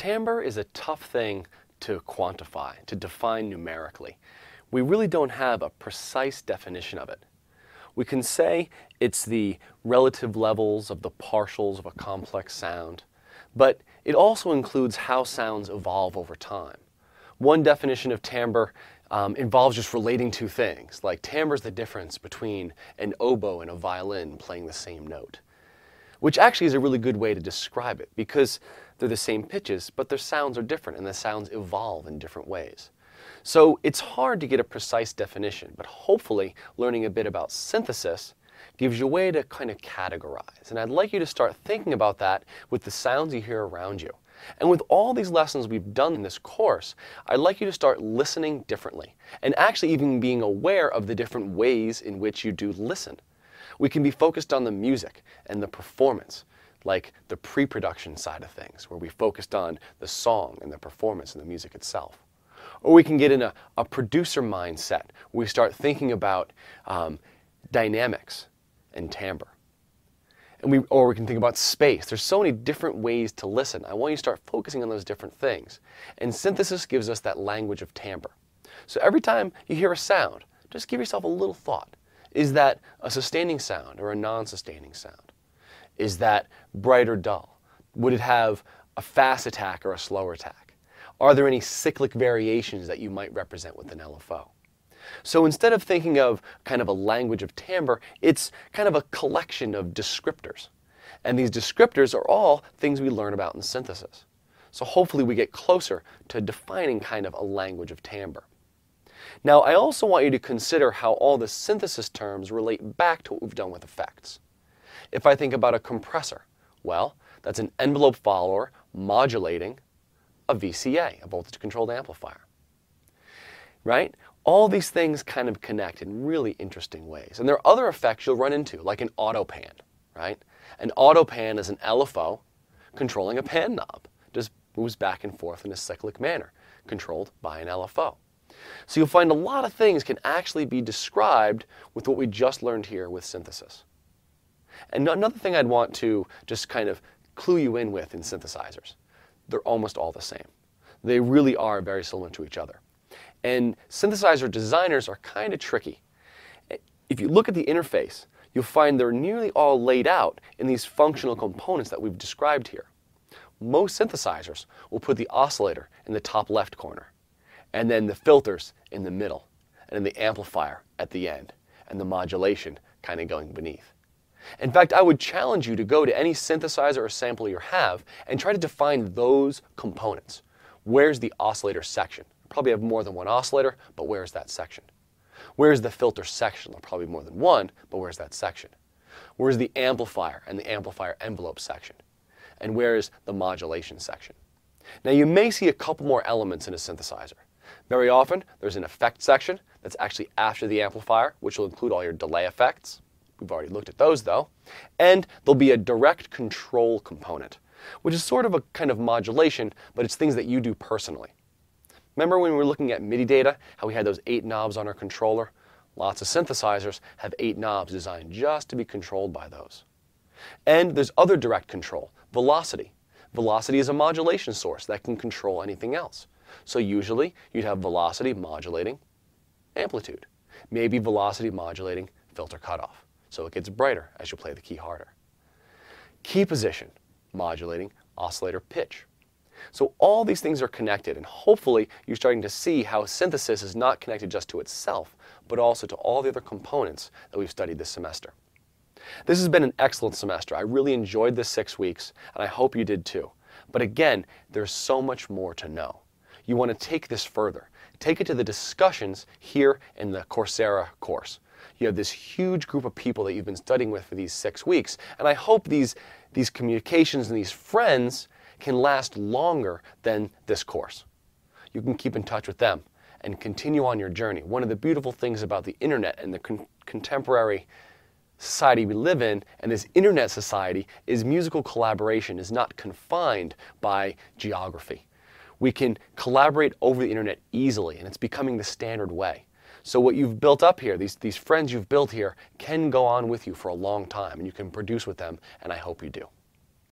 Timbre is a tough thing to quantify, to define numerically. We really don't have a precise definition of it. We can say it's the relative levels of the partials of a complex sound, but it also includes how sounds evolve over time. One definition of timbre involves just relating two things, like timbre is the difference between an oboe and a violin playing the same note, which actually is a really good way to describe it because they're the same pitches, but their sounds are different and the sounds evolve in different ways. So it's hard to get a precise definition, but hopefully learning a bit about synthesis gives you a way to kind of categorize. And I'd like you to start thinking about that with the sounds you hear around you. And with all these lessons we've done in this course, I'd like you to start listening differently and actually even being aware of the different ways in which you do listen. We can be focused on the music and the performance, like the pre-production side of things, where we focused on the song and the performance and the music itself. Or we can get in a producer mindset, where we start thinking about dynamics and timbre. Or we can think about space. There's so many different ways to listen. I want you to start focusing on those different things. And synthesis gives us that language of timbre. So every time you hear a sound, just give yourself a little thought. Is that a sustaining sound or a non-sustaining sound? Is that bright or dull? Would it have a fast attack or a slower attack? Are there any cyclic variations that you might represent with an LFO? So instead of thinking of kind of a language of timbre, it's kind of a collection of descriptors. And these descriptors are all things we learn about in synthesis. So hopefully we get closer to defining kind of a language of timbre. Now, I also want you to consider how all the synthesis terms relate back to what we've done with effects. If I think about a compressor, well, that's an envelope follower modulating a VCA, a voltage-controlled amplifier. Right? All these things kind of connect in really interesting ways. And there are other effects you'll run into, like an auto pan, right? An auto pan is an LFO controlling a pan knob. Just moves back and forth in a cyclic manner, controlled by an LFO. So you'll find a lot of things can actually be described with what we just learned here with synthesis. And another thing I'd want to just kind of clue you in with in synthesizers, they're almost all the same. They really are very similar to each other. And synthesizer designers are kind of tricky. If you look at the interface, you'll find they're nearly all laid out in these functional components that we've described here. Most synthesizers will put the oscillator in the top left corner, and then the filters in the middle, and then the amplifier at the end, and the modulation kind of going beneath. In fact, I would challenge you to go to any synthesizer or sampler you have and try to define those components. Where's the oscillator section? Probably have more than one oscillator, but where's that section? Where's the filter section? There'll probably be more than one, but where's that section? Where's the amplifier and the amplifier envelope section? And where's the modulation section? Now you may see a couple more elements in a synthesizer. Very often there's an effect section that's actually after the amplifier, which will include all your delay effects. We've already looked at those though. And there'll be a direct control component, which is sort of a kind of modulation, but it's things that you do personally. Remember when we were looking at MIDI data, how we had those 8 knobs on our controller? Lots of synthesizers have 8 knobs designed just to be controlled by those. And there's other direct control, velocity. Velocity is a modulation source that can control anything else. So usually you'd have velocity modulating amplitude. Maybe velocity modulating filter cutoff, so it gets brighter as you play the key harder. Key position modulating oscillator pitch. So all these things are connected, and hopefully you're starting to see how synthesis is not connected just to itself, but also to all the other components that we've studied this semester. This has been an excellent semester. I really enjoyed this 6 weeks, and I hope you did too. But again, there's so much more to know. You want to take this further. Take it to the discussions here in the Coursera course. You have this huge group of people that you've been studying with for these 6 weeks, and I hope these communications and these friends can last longer than this course. You can keep in touch with them and continue on your journey. One of the beautiful things about the internet and the contemporary society we live in, and this internet society, is musical collaboration is not confined by geography. We can collaborate over the internet easily, and it's becoming the standard way. So what you've built up here, these friends you've built here, can go on with you for a long time, and you can produce with them, and I hope you do.